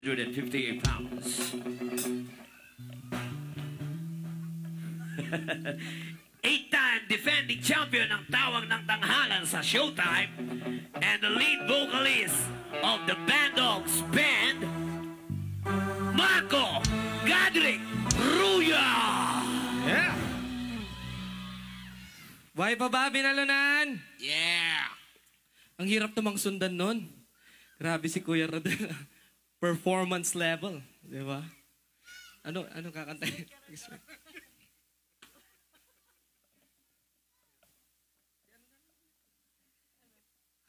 158 pounds. Eight-time defending champion ng tawag ng tanghalan sa Showtime and the lead vocalist of the Bandogs Band, Marco Godric Ruya! Yeah! Buhay pa ba, binalunan? Yeah! Ang hirap namang sundan nun. Grabe si Kuya Rodel. Performance level. Di ba? Ano kakanta?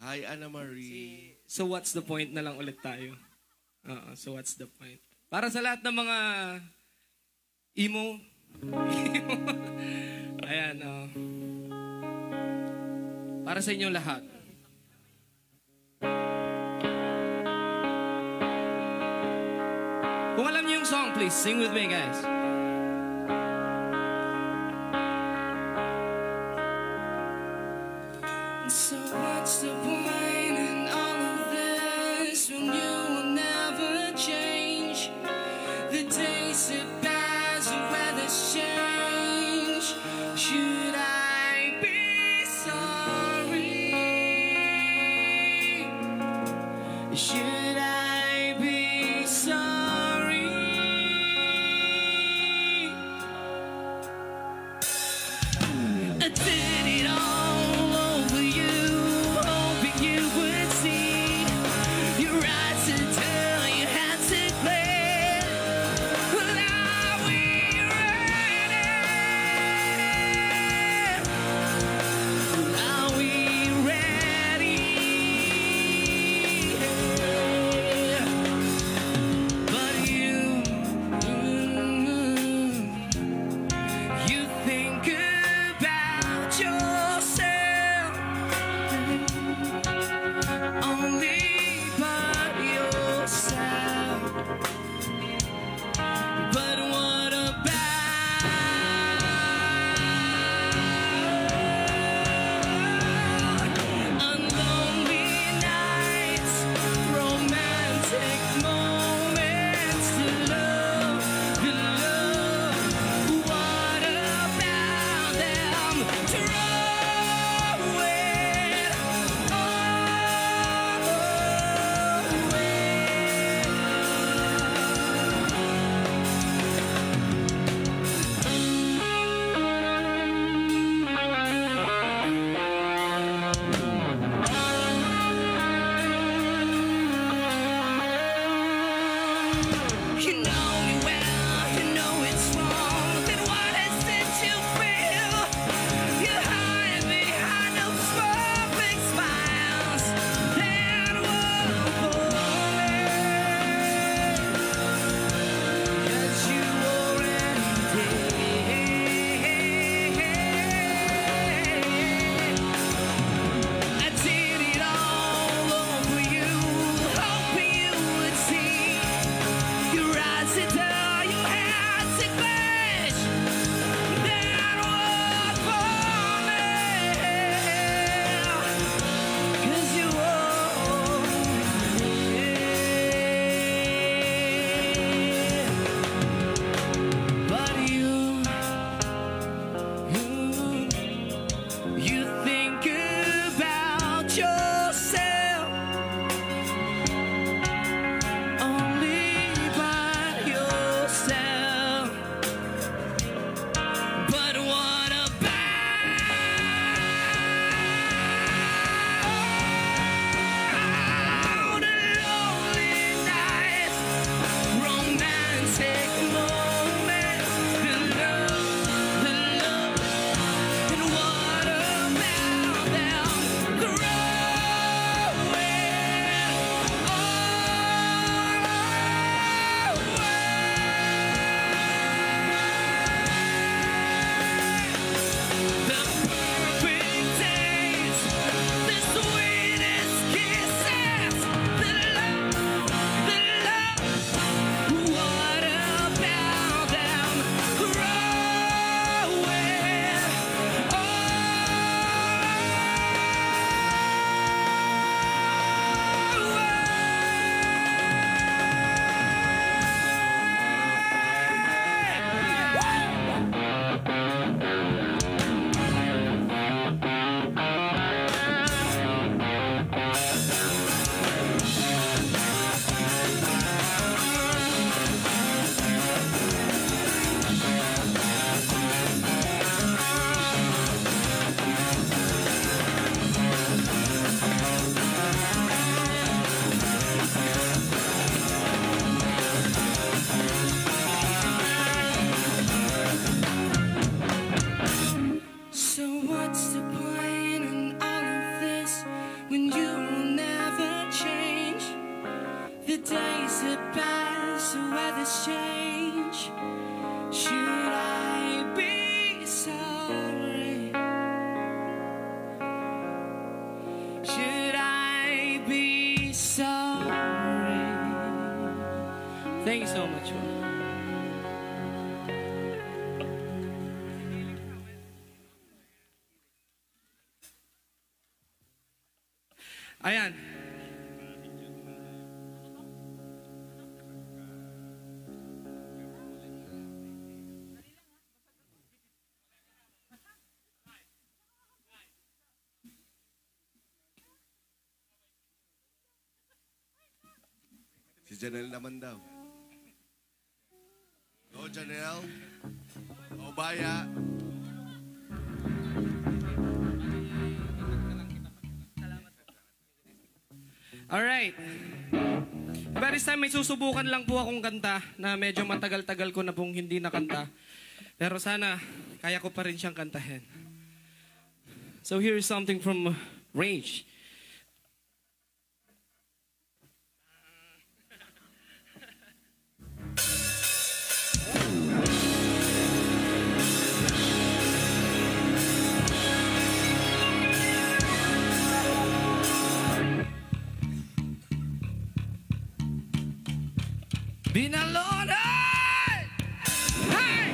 Hi, Anna Marie. So what's the point na lang ulit tayo? So what's the point? Para sa lahat ng mga emo. Ayan, para sa inyong lahat. Kung alam niyo yung song, please sing with me, guys. So what's the point in all of this when you will never change? The days that pass, the weather's change. Should I be sorry? Should I be sorry? I did it all over you, hoping you would see your eyes to tell you had to play. Well, are we ready? Are we ready? But you think about yourself, only but yourself. But what about unlonely nights, romantic moments to love, to love? What about them? Throw it all You know me well, you know it's wrong. Then what is it you feel? You hide behind those perfect smiles and walk away. 'Cause you already did. I did it all over you, hoping you would see your eyes weather's change? Should I be sorry? Should I be sorry? Thank you so much. Ayan. Si Janelle naman daw. O, Janelle. O, Baya. Alright. Diba this time may susubukan lang po akong kanta na medyo matagal-tagal ko na pong hindi nakanta. Pero sana kaya ko pa rin siyang kantahin. So here is something from Rage. Been alone, hey! Hey!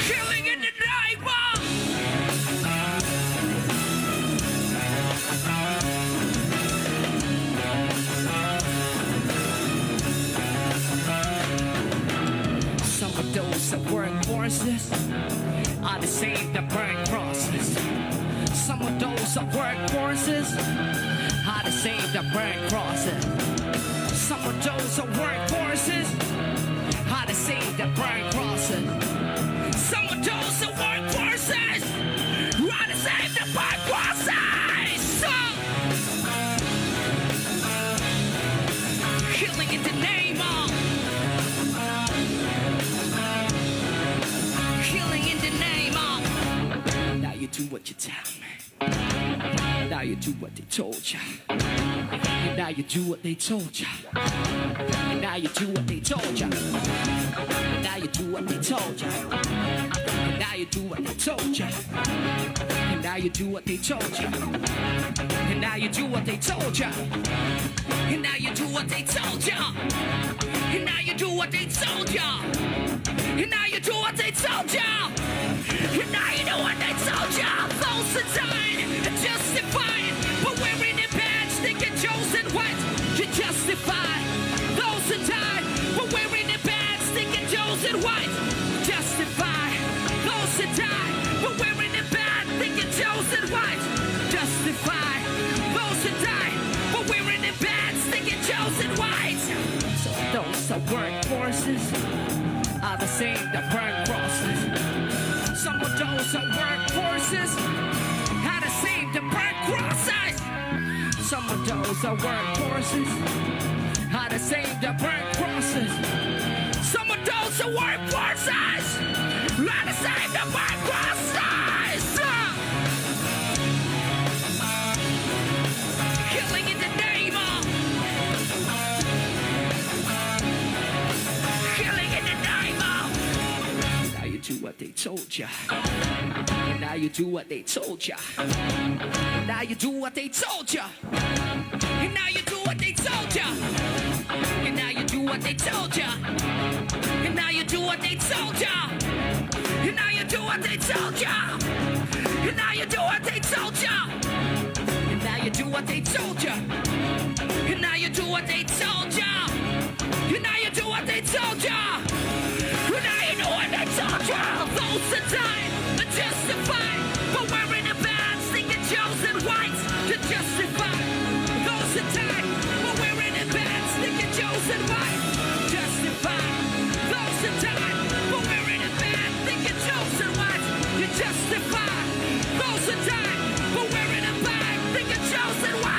Killing in the night, mom! Some of those that work forces are the same that burn crosses. Some of those that work forces are the same that burn crosses. Some of those that work forces are the same that burn crosses. Some of those that work forces are the same that burn crosses. Killing in the name of killing in the name of. Now you do what you tell me. Now you do what they told ya. And now you do what they told ya. And now you do what they told ya. And now you do what they told ya. And now you do what they told ya. And now you do what they told ya. And now you do what they told ya. And now you do what they told ya. And now you do what they told ya. And now you do what they told ya. And now you know what they told ya. Those that died are justified, but wearing their badge, thinking chosen what to justify. Those that died, but wearing their badge, thinking chosen what justify. Those that died, but wearing their badge, thinking chosen what justify. Those that died, but wearing their badge, thinking chosen what. So those that work forces are the same that burn crosses. Some of those that work forces are the same that burn crosses. Some of those that work forces are the same that burn crosses. Some of those that work forces are the same that burn crosses. Killing in the name of. Killing in the name of. Now you do what they told ya. And now you do what they told ya. And now you do what they told ya. And now you do what they told ya. And now you do what they told ya. And now you do what they told ya. And now you do what they told ya. And now you do what they told ya. And now you do what they told ya. And now you do what they told ya. And now you do what they told ya. And now you know what they told ya. Those that died are justified, but wearing a badge, thinking chosen whites to justify. Those that died, but wearing a badge, thinking chosen whites justify. Those that died, but wearing a badge, thinking chosen whites to justify. Those that died, but wearing a badge, thinking chosen whites.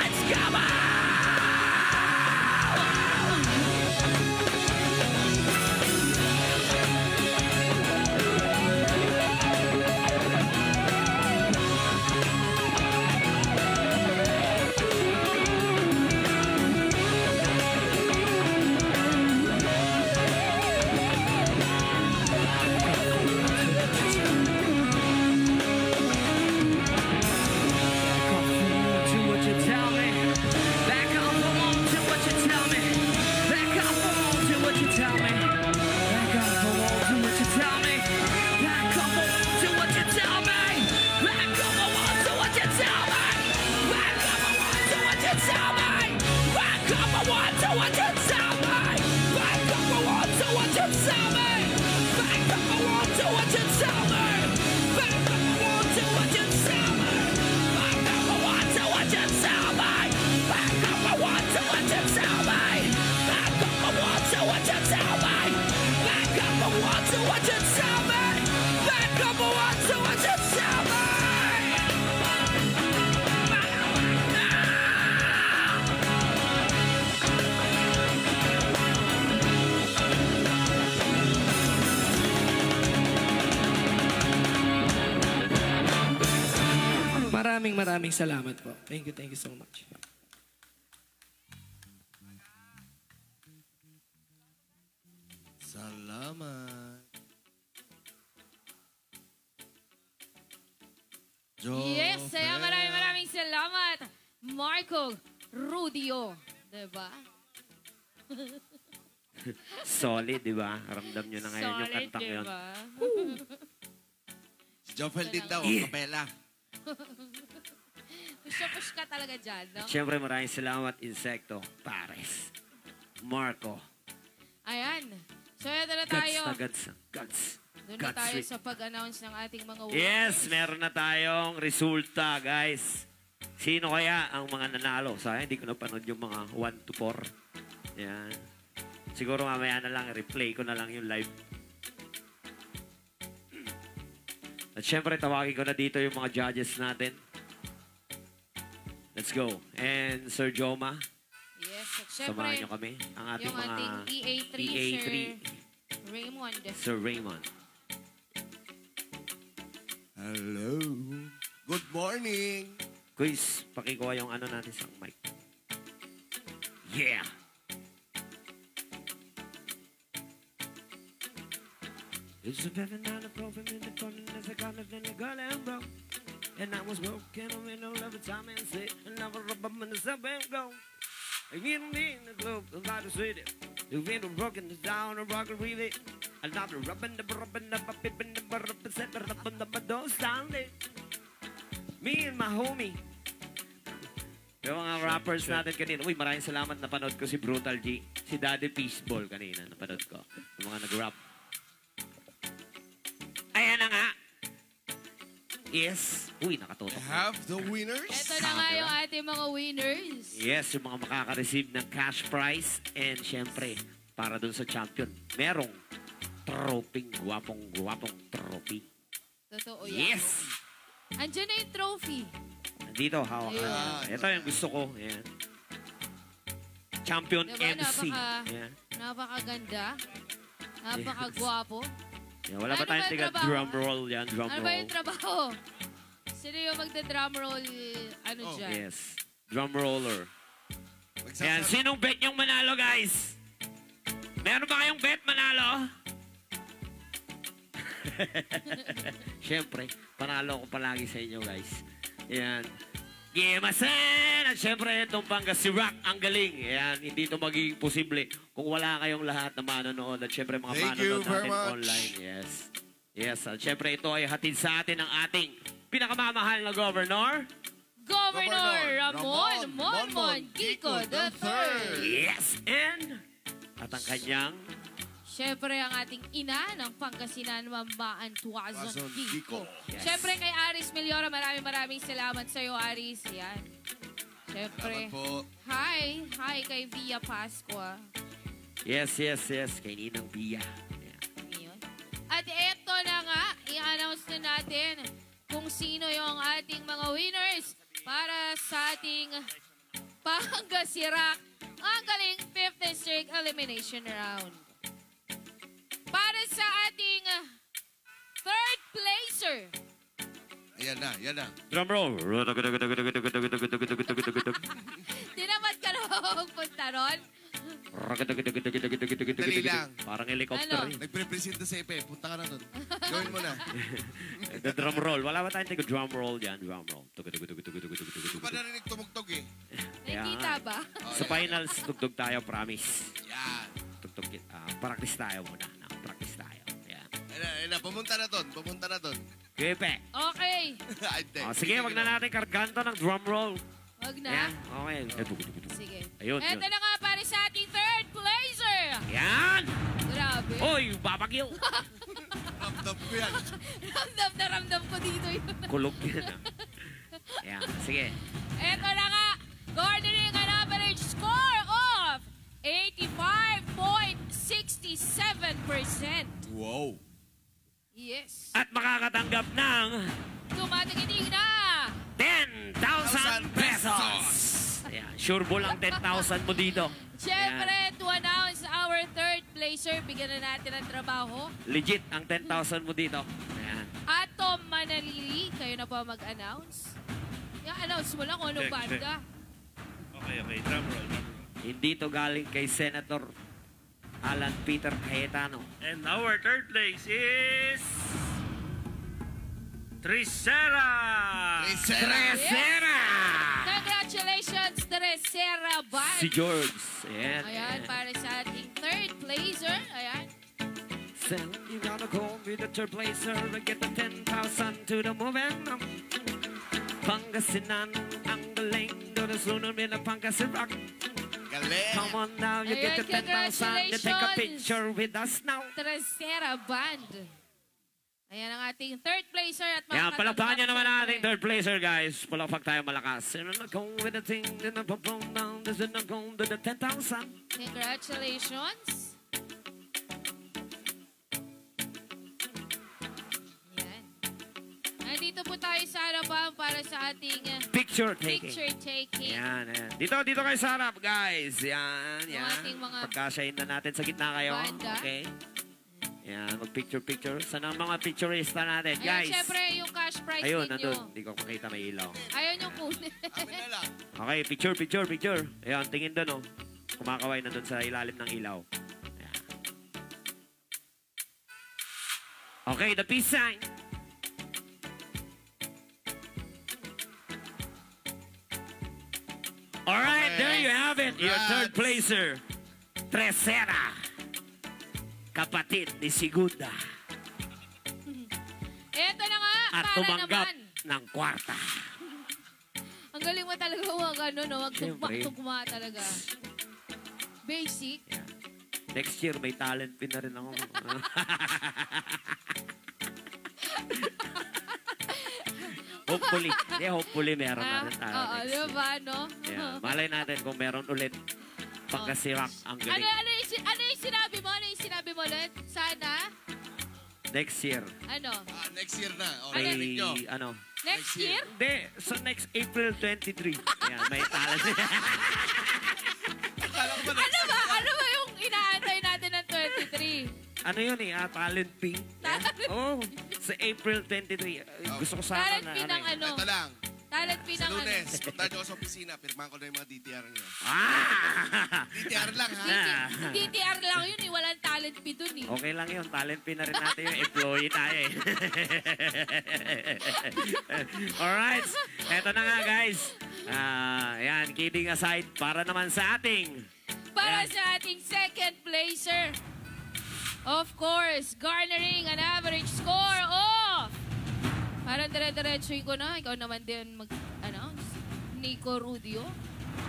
maraming salamat po. Thank you so much. Salamat. Yes, kaya maraming salamat, Marco Rudio. Diba? Solid, di ba? Ramdam nyo na ngayon yung Solid, kantang yun. diba? Si Joffel din daw, Yeah. kapela. Push ka talaga dyan, no? At syempre maraming salamat, Insecto, Pares, Marco. Ayan. So, ito na Guts tayo. na guts. Guts. Doon na Guts tayo Rick. sa pag-announce ng ating mga Yes, meron na tayong resulta, guys. Sino kaya ang mga nanalo? Sayang, hindi ko napanood yung mga 1 to 4. Yan. Siguro mamaya na lang, replay ko na lang yung live. At syempre, tawagin ko na dito yung mga judges natin. Let's go. And Sir Joma, Yes, at syempre, samahan nyo kami. Ang ating yung mga ating EA3, EA3, Sir Raymond. Sir Raymond. Hello. Good morning. Quiz, pakikuha yung ano natin sa mic. Yeah! It's a better not a problem in the fun as I got it in the girl and bro. And I was broken, I'm in no love time and say, and never rub up in the subway and go. I mean, in the club, I'm about to say it. You feel the broken, the down, and rock and really. I'm not rubbing the pippin, the rubbing, the don't stand it. Me and my homie. Yung mga rappers natin kanina. Uy, maraming salamat. Napanood ko si Brutal G. Si Daddy Peaceball kanina. Napanood ko. Yung mga nag-rap. Ayan na nga. Yes. Uy, nakatutok. Have the winners. Ito na nga yung ating mga winners. Yes, yung mga makaka-receive ng cash prize. And syempre, para dun sa champion, merong troping, gwapong trophy. Totoo yan. Yes! Andiyan na yung trophy. Dito, hawak ka. Ayan. Ito yung gusto ko. Ayan. Champion Diba, MC. Ayan. napakaganda. Napakagwapo. Yan, wala ba Ano tayong ba tiga trabaho? drum roll yan? Drum Ano roll. ba yung trabaho? Sino yung magda-drum roll? Ano Oh, dyan? Yes. Drum roller. Magsasama- Yan. Sinong bet yung manalo, guys? Meron ba kayong bet manalo? Siyempre, panalo ko palagi sa inyo, guys. Yan. Gimasen! At syempre, itong Panggas si Rock, ang galing. Yan, hindi ito magiging posible kung wala kayong lahat na manonood. At syempre, mga Thank you manonood very natin much. online. Yes. Yes, at syempre, ito ay hatid sa atin ng ating pinakamamahal na governor. Governor Ramon Ramon Monmon Kiko III. Yes, and at ang kanyang Siyempre, ang ating ina ng Pangasinan, Mambaan Tuazon Tuazon Kiko. Kiko. Yes. Siyempre, kay Aris Meliora, maraming salamat sa iyo, Aris. Yan. Siyempre, Salamat po. hi. Hi kay Via Pascua. yes, kay Ninang Bia. Yan. Yun. At eto na nga, i-announce na natin kung sino yung ating mga winners para sa ating Pangasirak ang galing 5th District Elimination Round. Para sa ating third placer, Ayan na, yan na. Drum roll. tinamad ka na magpunta ron? Dali lang. Parang helicopter. Ano? eh. Nagpre-present sa Epe. Punta ka na doon. Gawin mo na. The drum roll. Wala ba tayong drum roll dyan? Drum roll. Hindi ko pa narinig tumugtog eh. Nakikita ba? Sa finals, tugtog tayo, promise. Yan. Tugtog. Practice tayo muna. Practice tayo. Yan. Ayan na, pumunta na doon. Pumunta na doon. Kepe. Okay. Ay, hindi. Sige, wag na natin karganto ng drum roll. Wag na. Yan. Okay. Sige. Ayun, Eto yun. na nga para sa ating third placer. Yan! Grabe. Hoy, babagyo! Ramdam ko yan. Ramdam na ramdam ko dito yun. Kulog yan. Yan. Sige. Eto na nga. Garnering an average score of 85.67%. Wow. Yes. At makakatanggap ng Tumatagiting na 10,000 pesos. Ayan, sure ball ang 10,000 mo dito. Siyempre, to announce our third placer, bigyan na natin ng trabaho. Legit ang 10,000 mo dito. Ayan. Atom Manalili, kayo na po mag-announce. I-announce mo lang kung anong Check, banda. Okay. Drum roll. Hindi to galing kay Senator Alan Peter Cayetano. And our third place is... Trisera! Tresera! Congratulations, Teresera Band. Si George. Ayan. Ayan, para sa ating third placer. Ayan. So you gotta call me the third placer to get the 10,000 to the moving. Pangasinan, ang galing. Doon na sunod nila Pangasinan. Galing. Come on now, you Ayan, get the 10,000. You take a congratulations. picture with us now. Teresera Band. Ayan ang ating third placer at Yan, palakpakan niyo naman syempre. nating third placer, guys. Palakpak tayo malakas. Sino na kung with the thing, din na pupong down, this is na kung to the 10,000. Congratulations. Ayan. Nandito po tayo sa harapan para sa ating Picture taking. picture taking. Yan, yan. Dito kayo sa harap, guys. Yan, yan. ating mga Pagkasyahin na natin sa gitna kayo. banda. Okay. Yan, mag-picture. Saan ang mga picturista natin, Ayan, guys? syempre yung cash prize Ayun, ninyo. nandun. Hindi ko makita may ilaw. Ayun yung kunin. Amin na lang. Okay, picture. Ayan, tingin doon, oh. Kumakaway na doon sa ilalim ng ilaw. Ayan. Okay, the peace sign. Alright, Okay. there you have it. Your Congrats. third placer, Tresera. Kapatid ni Sigunda. Eto na nga, At para tumanggap naman. ng kwarta. Ang galing mo talaga wag ano, no? Wag Siyempre. tugma talaga. Basic. Yan. Next year, may talent pin na rin ako. hopefully meron na rin tayo Oo, next year. diba, no? Yeah. Malay natin kung meron ulit Pangasirak ang Ano, galing. ano yung sinabi mo? Ano yung sinabi mo ulit? Sana? Next year. Ano? Next year na. O, May, narinig nyo. ano? Next year? Hindi, sa next April 23. Yan, may talent. Akala ko ba Ano ba? Ano ba yung inaantay natin ng 23? Ano yun eh, talent pink. Oh, sa April 23. Gusto ko sana Talent na P ng eh. ano? Ito lang. Talent P Sa ng ano? Lunes, punta nyo sa opisina. Pirmahan ko na yung mga DTR nyo. Ah! DTR lang, ha? DTR lang yun eh. Walang talent P dun eh. Okay lang yun. Talent pin na rin natin yung employee tayo eh. Alright. Eto na nga guys. Yan, kidding aside. Para naman sa ating Para sa ating second placer. Of course, garnering an average score of... Parang dire-diretsoy ko na. Ikaw naman din mag-announce. Nico Rudio.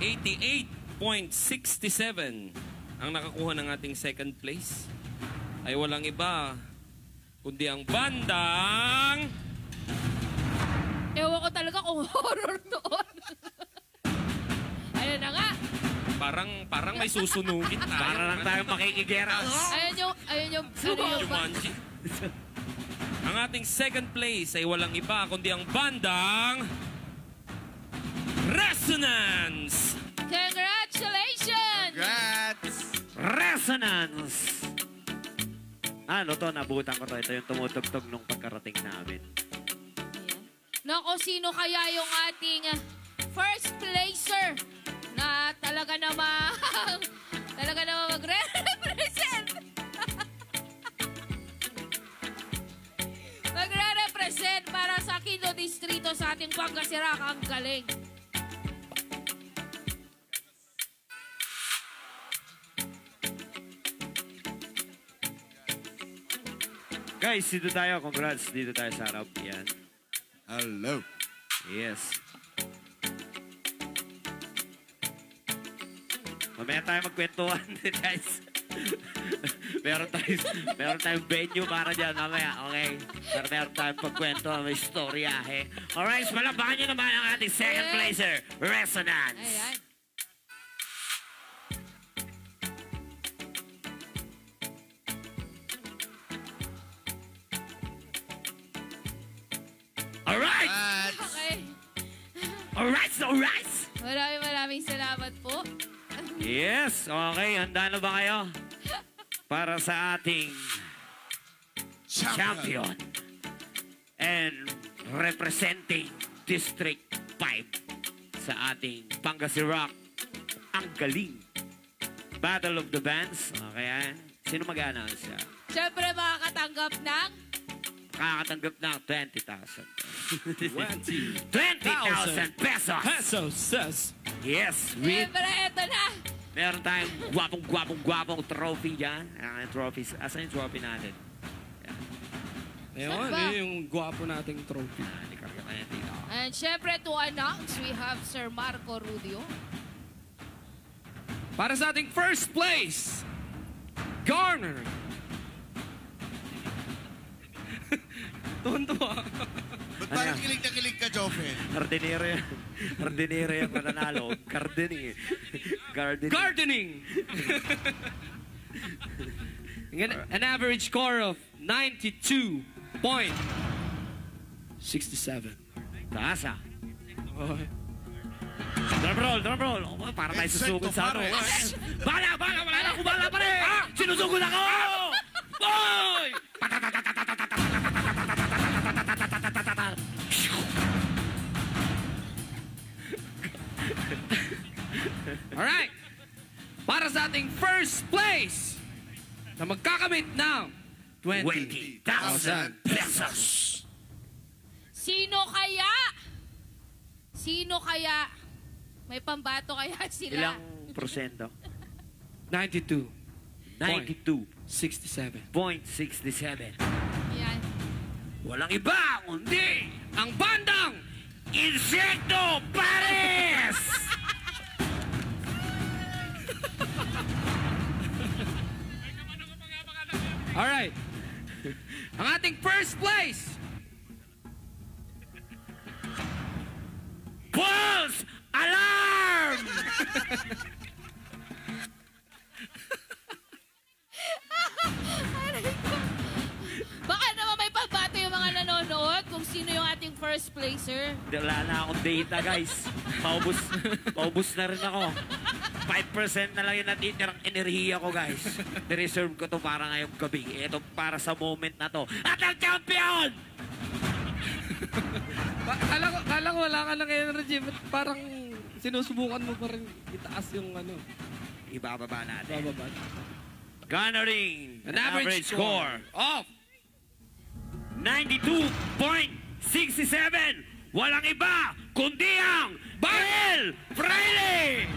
88.67 ang nakakuha ng ating second place ay walang iba kundi ang bandang Ewan ko talaga kung horror noon. Ayun na nga. parang may susunugin tayo. para lang tayo makikigera. Ayun yung Jumanji. Ang ating second place ay walang iba kundi ang bandang Resonance. Congratulations! Congrats! Resonance! Ano to? Nabutan ko to. Ito yung tumutugtog nung pagkarating namin. Ayan. Nako, sino kaya yung ating first placer na talaga namang magre-represent? Magre-represent para sa Quinto Distrito sa ating Pangasirak. Ang galing. Guys, dito tayo. Congrats. Dito tayo sa harap. Yan. Hello. Yes. Mamaya tayo magkwentuhan, guys. meron tayong venue para dyan mamaya, okay? Pero meron tayong pagkwentuhan, may storyahe. Alright, malabahan nyo naman ang ating second placer, Resonance. Ayan. Alright! Congrats! Okay. Alright! Maraming salamat po. Yes, okay. Handa na ba kayo? Para sa ating champion and representing District 5 sa ating Pangasirock. Ang galing. Battle of the Bands. Okay, sino mag-announce siya? Siyempre, makakatanggap ng Kakatanggap ng 20,000. 20,000 20,000 pesos! pesos, sis. Yes, with Siyempre, eto na. meron tayong gwapong trophy dyan. Ang trophies. Asan yung trophy natin? Ayun, Saan ba? yun yung gwapo nating trophy. Hindi ka kaya dito. And siyempre, to announce, we have Sir Marco Rudio. Para sa ating first place, Garner. Tuwan-tuwa. Ba't parang kilig na kilig ka, Joven? Hardinero yan. Hardinero yan mananalo. Gardening. Gardening. Gardening. An average score of 92.67. Taas ah. Okay. Drum roll. Oh, para tayo Vincent susugod sa ano. Tomares. Bala! Wala na akong bala pa rin! Sinusugod ako! Boy! Alright. Para sa ating first place na magkakamit ng 20,000 pesos! Sino kaya? Sino kaya? May pambato kaya sila? Ilang porsyento? 92.67. 92.67. Yan. Walang iba kundi Ang bandang Insekto Pares! Alright. Ang ating first place, False Alarm! Baka naman may pambato yung mga nanonood kung sino yung ating first placer. Wala na akong data, guys. Paubos na rin ako. 5% na lang yung natitirang enerhiya ko, guys. Nireserve ko to para ngayong gabi. Ito para sa moment na to. At ang champion! kala ko wala ka ng energy, but parang sinusubukan mo pa rin itaas yung ano, Ibababa natin. bababa. Garnering An average score of 92.67. Walang iba kundi ang Barrel Fraile!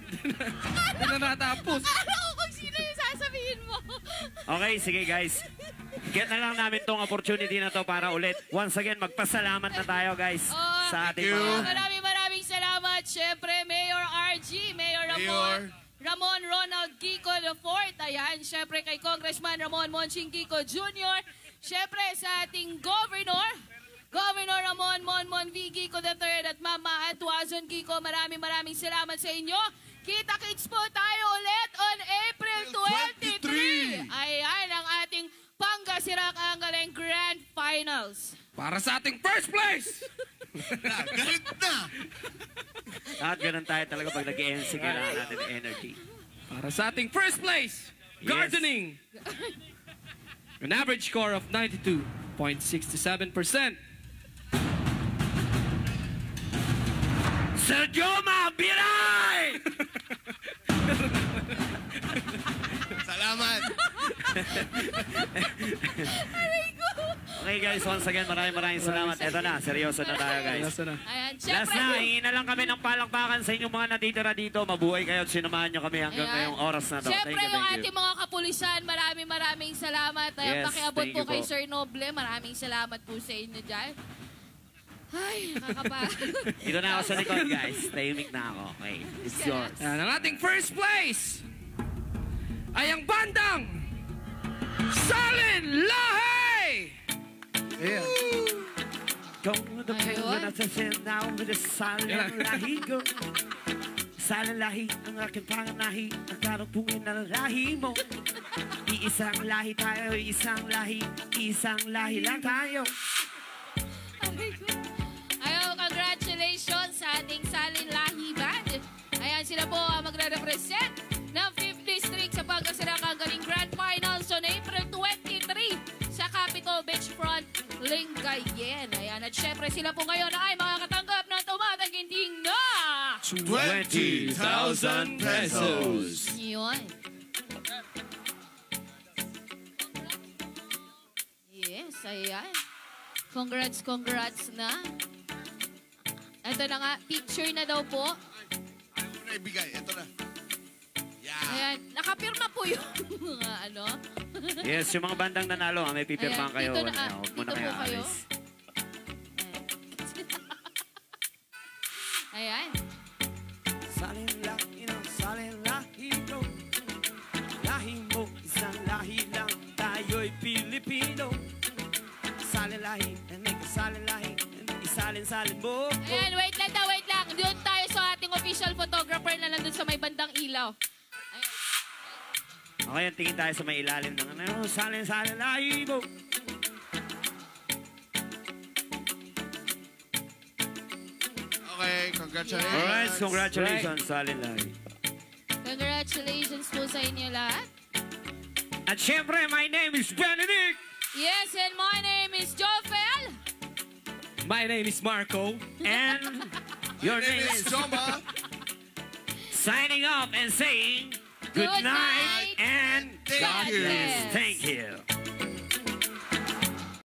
Hindi na natapos. Alam ko kung sino yung sasabihin mo. Okay, sige guys. Get na lang namin tong opportunity na to para ulit. Once again, magpasalamat na tayo guys sa ating mga... Maraming salamat. Siyempre, Mayor RG, Mayor Ramon Ronald Kiko IV. Ayan, siyempre kay Congressman Ramon Monching Kiko Jr. Siyempre sa ating Governor Ramon Monmon V. Kiko III at Mama Atuazon Kiko. Maraming salamat sa inyo. Kita-kits po tayo ulit on April 23. Ayan ang ating Pangasirock ang galing Grand Finals. Para sa ating first place, Galit na! At ganun tayo talaga pag nag-ANC, kailangan natin ng energy. para sa ating first place, Yes. gardening. An average score of 92.67%. Sir Joma Biray! Salamat! Okay guys, once again, maraming salamat. Eto na, seryoso na tayo guys. Nasa na? Ayan, Last siyempre. na, hingin na lang kami ng palakpakan sa inyong mga natitira dito. Mabuhay kayo at sinamahan nyo kami hanggang Ayan. ngayong oras na to. Siyempre, Thank yung you. ating mga kapulisan, maraming salamat. Ayan, Yes, pakiabot thank po you kay po. Sir Noble. Maraming salamat po sa inyo dyan. Ay, nakakapagod. Dito na ako sa likod guys. Tahimik na ako. Okay, it's yours. Yan, ang ating first place ay ang bandang Salin Lahi! Come with the pain Ayun. when I touch it now with the silent lahi go. Silent lahi, ang aking pananahi, ang karugtungin na lahi mo. Iisang lahi tayo, isang lahi lang tayo. Ayaw, congratulations sa ating Salin Lahi Band. Ayan, sila po ang magre-represent ng 5th District sa Pangasirock ang galing Grand Finals on April 23 sa Capitol Beachfront Lingayen. Ayan. At syempre sila po ngayon ay makakatanggap ng tumatangginting na 20,000 pesos. yun. Yes, ayan. Congrats na. Ito na nga, picture na daw po. Ayaw mo na ibigay. Ito na. Yeah. Ayan, nakapirma po yung mga ano. Yes, yung mga bandang nanalo, may pipirmahan kayo. Dito na, Huwag mo na dito kayo po kayo. aalis. Ayan. Salin lahi ng salin lahi mo. Lahi mo, isang lahi lang. Tayo'y Pilipino. Salin lahi, may kasalin lahi. Isalin-salin mo. Ayan, wait lang. Doon tayo sa ating official photographer na nandun sa may bandang ilaw. Okay, tingin tayo sa may ilalim ng ano. Salin-salin lahi mo. Okay, congratulations. Alright, congratulations, salin lahi. Congratulations po sa inyo lahat. At syempre, my name is Benedict. Yes, and my name is Jofel. My name is Marco. And your name is Joma. signing off and saying good Good night night. and Thank God you. bless. Yes. Thank you.